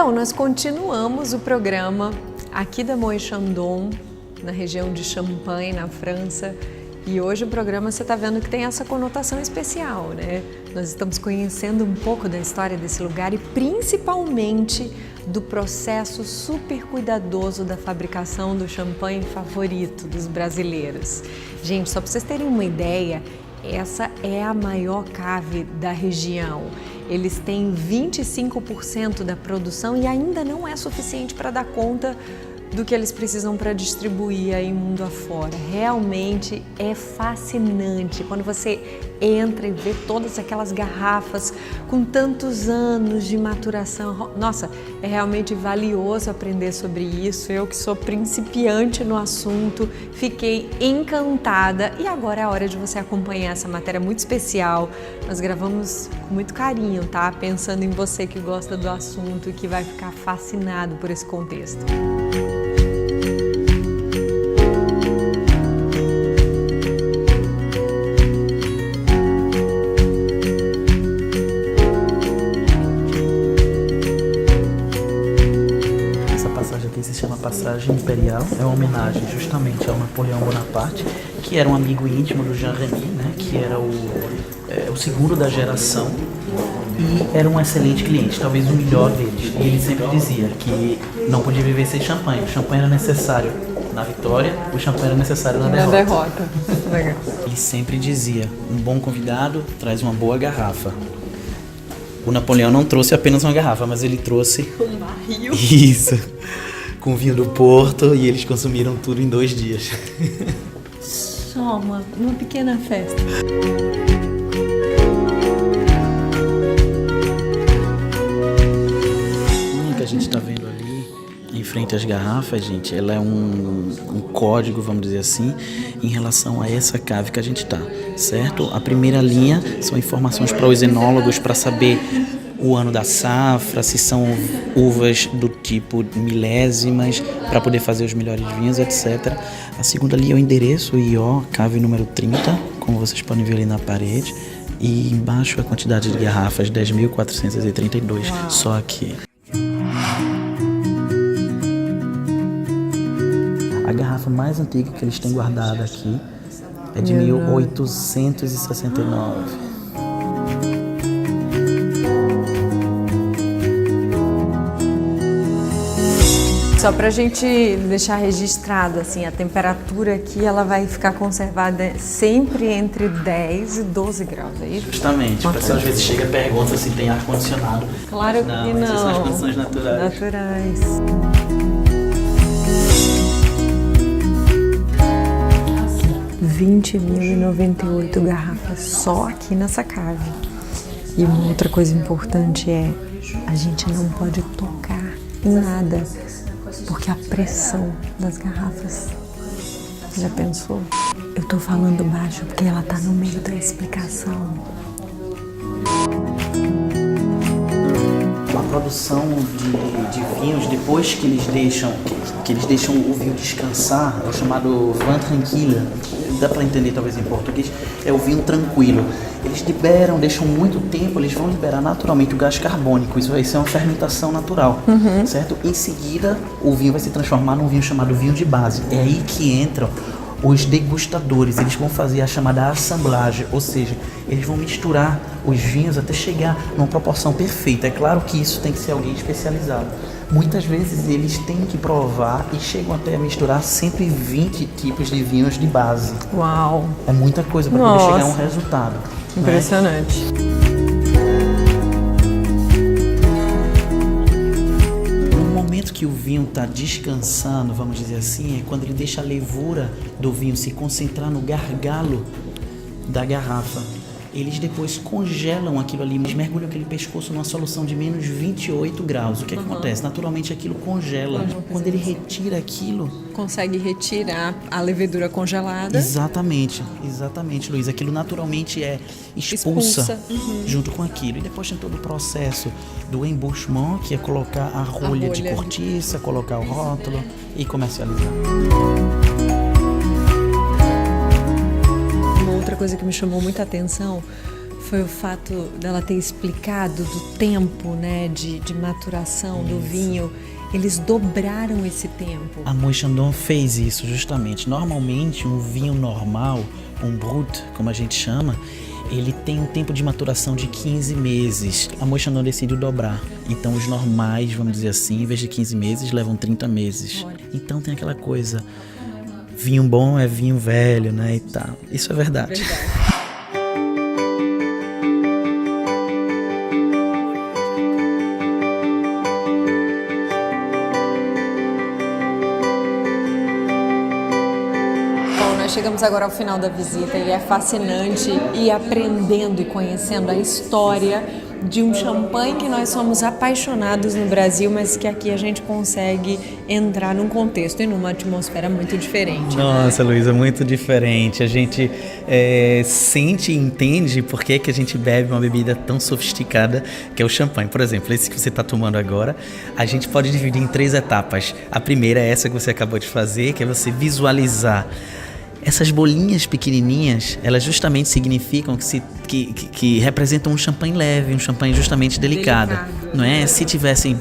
Então, nós continuamos o programa aqui da Moët Chandon, na região de Champagne, na França. E hoje o programa você está vendo que tem essa conotação especial, né? Nós estamos conhecendo um pouco da história desse lugar e principalmente do processo super cuidadoso da fabricação do champanhe favorito dos brasileiros. Gente, só para vocês terem uma ideia, essa é a maior cave da região. Eles têm 25% da produção e ainda não é suficiente para dar conta do que eles precisam para distribuir aí mundo afora. Realmente é fascinante quando você entra e vê todas aquelas garrafas com tantos anos de maturação. Nossa, é realmente valioso aprender sobre isso. Eu que sou principiante no assunto, fiquei encantada e agora é a hora de você acompanhar essa matéria muito especial. Nós gravamos com muito carinho, tá? Pensando em você que gosta do assunto e que vai ficar fascinado por esse contexto. Se chama Passagem Imperial, é uma homenagem justamente ao Napoleão Bonaparte, que era um amigo íntimo do Jean Remy, né, que era o segundo da geração e era um excelente cliente, talvez o melhor deles. E ele sempre dizia que não podia viver sem champanhe. O champanhe era necessário na vitória, o champanhe era necessário na derrota. Ele sempre dizia, um bom convidado traz uma boa garrafa. O Napoleão não trouxe apenas uma garrafa, mas ele trouxe um barril. Isso. Com vinho do Porto e eles consumiram tudo em 2 dias. Só uma pequena festa. O que a gente está vendo ali, em frente às garrafas, gente, ela é um código, vamos dizer assim, em relação a essa cave que a gente está, certo? A primeira linha são informações para os enólogos para saber o ano da safra, se são uvas do tipo milésimas, para poder fazer os melhores vinhos, etc. A segunda linha é o endereço IO, cave número 30, como vocês podem ver ali na parede. E embaixo a quantidade de garrafas, 10.432, só aqui. A garrafa mais antiga que eles têm guardada aqui é de 1869. Só para a gente deixar registrado, assim, a temperatura aqui ela vai ficar conservada sempre entre 10 e 12 graus, é isso? Justamente, o pessoal às vezes chega e pergunta se tem ar-condicionado. Claro que não. Essas são as condições naturais. 20.098 garrafas só aqui nessa cave. E uma outra coisa importante é, a gente não pode tocar em nada, porque a pressão das garrafas, já pensou? Eu tô falando baixo porque ela tá no meio da explicação. A produção de vinhos, depois que eles deixam o vinho descansar, é o chamado vin tranquille, dá para entender talvez em português, é o vinho tranquilo. Eles liberam, deixam muito tempo, eles vão liberar naturalmente o gás carbônico, isso vai ser uma fermentação natural, certo? Em seguida, o vinho vai se transformar num vinho chamado vinho de base. É aí que entram os degustadores, eles vão fazer a chamada assemblagem, ou seja, eles vão misturar os vinhos até chegar numa proporção perfeita. É claro que isso tem que ser alguém especializado. Muitas vezes eles têm que provar e chegam até a misturar 120 tipos de vinhos de base. Uau! É muita coisa para poder chegar a um resultado. Impressionante. Né? No momento que o vinho está descansando, vamos dizer assim, é quando ele deixa a levura do vinho se concentrar no gargalo da garrafa. Eles depois congelam aquilo ali, eles mergulham aquele pescoço numa solução de menos 28 graus. O que acontece? Naturalmente aquilo congela. Quando ele retira aquilo... Consegue retirar a levedura congelada. Exatamente, Luiz. Aquilo naturalmente é expulsa. Junto com aquilo. E depois tem todo o processo do embouchement, que é colocar a rolha de cortiça, colocar o rótulo e comercializar. Outra coisa que me chamou muita atenção foi o fato dela ter explicado do tempo, né, de maturação do vinho. Eles dobraram esse tempo. A Moët Chandon fez isso justamente. Normalmente um vinho normal, um brut, como a gente chama, ele tem um tempo de maturação de 15 meses. A Moët Chandon decidiu dobrar. Então os normais, vamos dizer assim, em vez de 15 meses, levam 30 meses. Olha. Então tem aquela coisa, vinho bom é vinho velho, né, e tal. Isso é verdade. Chegamos agora ao final da visita e é fascinante ir aprendendo e conhecendo a história de um champanhe que nós somos apaixonados no Brasil, mas que aqui a gente consegue entrar num contexto e numa atmosfera muito diferente. Nossa, Luísa, muito diferente. A gente sente e entende por que a gente bebe uma bebida tão sofisticada que é o champanhe. Por exemplo, esse que você está tomando agora, a gente pode dividir em 3 etapas. A primeira é essa que você acabou de fazer, que é você visualizar. Essas bolinhas pequenininhas, elas justamente significam que representam um champanhe leve, um champanhe justamente delicado. Não é? Se tivessem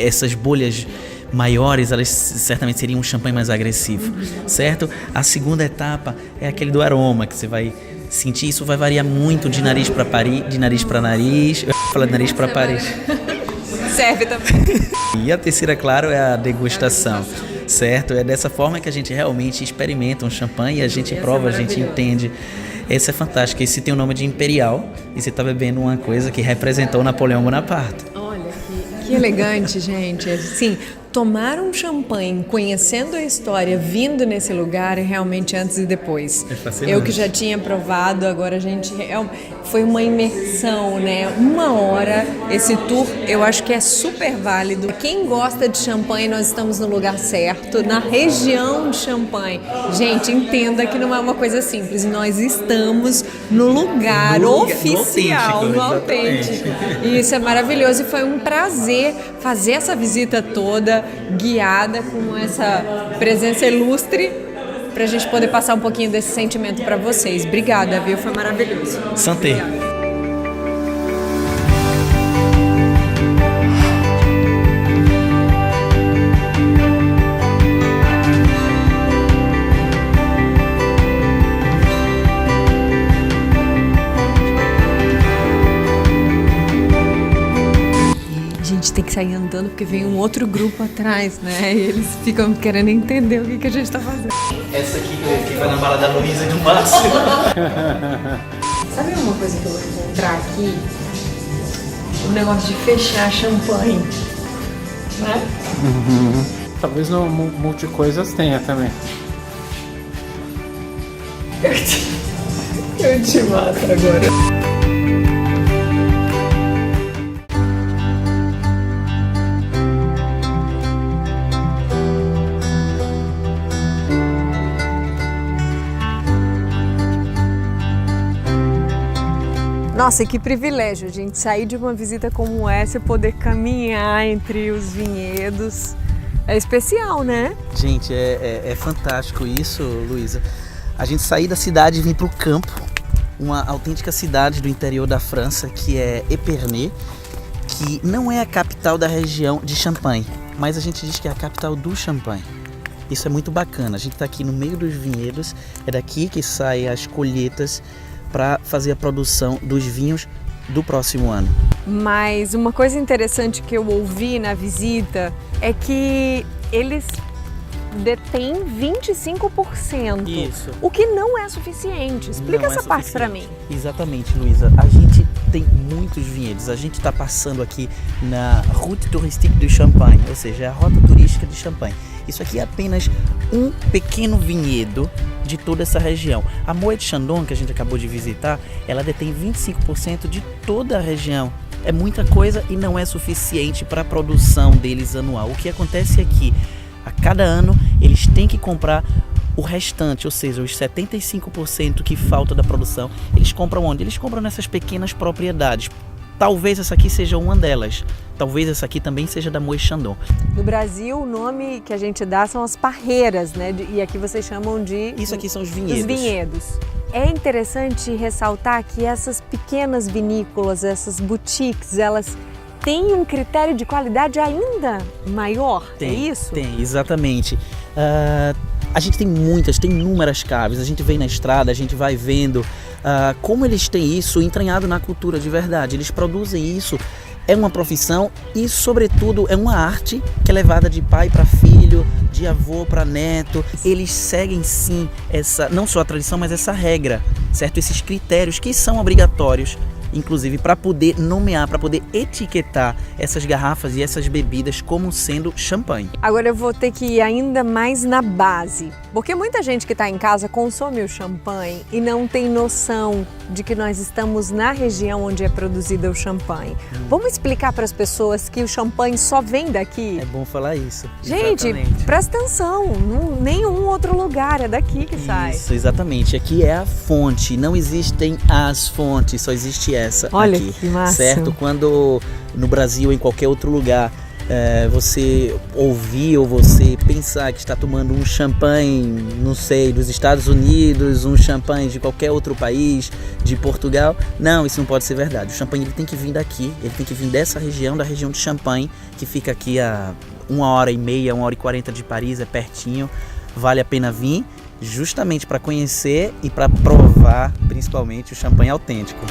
essas bolhas maiores, elas certamente seriam um champanhe mais agressivo, certo? A segunda etapa é aquele do aroma, que você vai sentir. Isso vai variar muito de nariz para nariz. Eu falo de nariz para Paris. Serve também. E a terceira, claro, é a degustação. Certo? É dessa forma que a gente realmente experimenta um champanhe, a gente prova, a gente entende. Esse é fantástico. Esse tem o nome de Imperial e você está bebendo uma coisa que representou Napoleão Bonaparte. Olha, que elegante, gente. Assim, tomar um champanhe, conhecendo a história, vindo nesse lugar, é realmente antes e depois. É fascinante. Eu que já tinha provado, agora a gente... Foi uma imersão, né? 1 hora, esse tour, eu acho que é super válido. Quem gosta de champanhe, nós estamos no lugar certo, na região de Champagne. Gente, entenda que não é uma coisa simples. Nós estamos no lugar oficial, no autêntico. E isso é maravilhoso e foi um prazer fazer essa visita toda, guiada com essa presença ilustre, pra gente poder passar um pouquinho desse sentimento para vocês. Obrigada, viu? Foi maravilhoso. Santé. Tem que sair andando porque vem um outro grupo atrás, né? E eles ficam querendo entender o que a gente tá fazendo. Essa aqui que vai na bala da Luísa e do Márcio. Sabe uma coisa que eu vou encontrar aqui? Um negócio de fechar champanhe, né? Uhum. Talvez no Multicoisas tenha também. Eu te mato agora. Nossa, que privilégio, gente, sair de uma visita como essa e poder caminhar entre os vinhedos. É especial, né? Gente, é fantástico isso, Luísa. A gente sair da cidade e vir para o campo, uma autêntica cidade do interior da França, que é Épernay, que não é a capital da região de Champagne, mas a gente diz que é a capital do champanhe. Isso é muito bacana. A gente está aqui no meio dos vinhedos, é daqui que saem as colheitas para fazer a produção dos vinhos do próximo ano. Mas uma coisa interessante que eu ouvi na visita é que eles detêm 25%. Isso. O que não é suficiente. Explica essa parte para mim. Exatamente, Luísa. A gente tem muitos vinhedos. A gente está passando aqui na Route Touristique du Champagne, ou seja, a rota turística de Champagne. Isso aqui é apenas um pequeno vinhedo de toda essa região. A Moët Chandon, que a gente acabou de visitar, ela detém 25% de toda a região. É muita coisa e não é suficiente para a produção deles anual. O que acontece é que a cada ano eles têm que comprar o restante, ou seja, os 75% que falta da produção, eles compram onde? Eles compram nessas pequenas propriedades. Talvez essa aqui seja uma delas. Talvez essa aqui também seja da Moët Chandon. No Brasil, o nome que a gente dá são as parreiras, né? E aqui vocês chamam de... Isso aqui são os vinhedos. Os vinhedos. é interessante ressaltar que essas pequenas vinícolas, essas boutiques, elas têm um critério de qualidade ainda maior, é isso? Tem, exatamente. A gente tem inúmeras caves, a gente vem na estrada, a gente vai vendo como eles têm isso entranhado na cultura de verdade. Eles produzem isso, é uma profissão e, sobretudo, é uma arte que é levada de pai para filho, de avô para neto. Eles seguem sim não só a tradição, mas essa regra, certo? Esses critérios que são obrigatórios, inclusive para poder nomear, para poder etiquetar essas garrafas e essas bebidas como sendo champanhe. Agora eu vou ter que ir ainda mais na base, porque muita gente que está em casa consome o champanhe e não tem noção de que nós estamos na região onde é produzido o champanhe. Vamos explicar para as pessoas que o champanhe só vem daqui? É bom falar isso. Gente, exatamente. Presta atenção, nenhum outro lugar, é daqui que sai. Isso, exatamente. Aqui é a fonte, não existem as fontes, só existe essa. Olha aqui, que massa. certo? Quando no Brasil ou em qualquer outro lugar você ouvir ou você pensar que está tomando um champanhe, não sei, dos Estados Unidos, um champanhe de qualquer outro país, de Portugal, não, isso não pode ser verdade. O champanhe ele tem que vir daqui, ele tem que vir dessa região, da região de Champagne, que fica aqui a 1h30, 1h40 de Paris, é pertinho, vale a pena vir, justamente para conhecer e para provar, principalmente, o champanhe autêntico.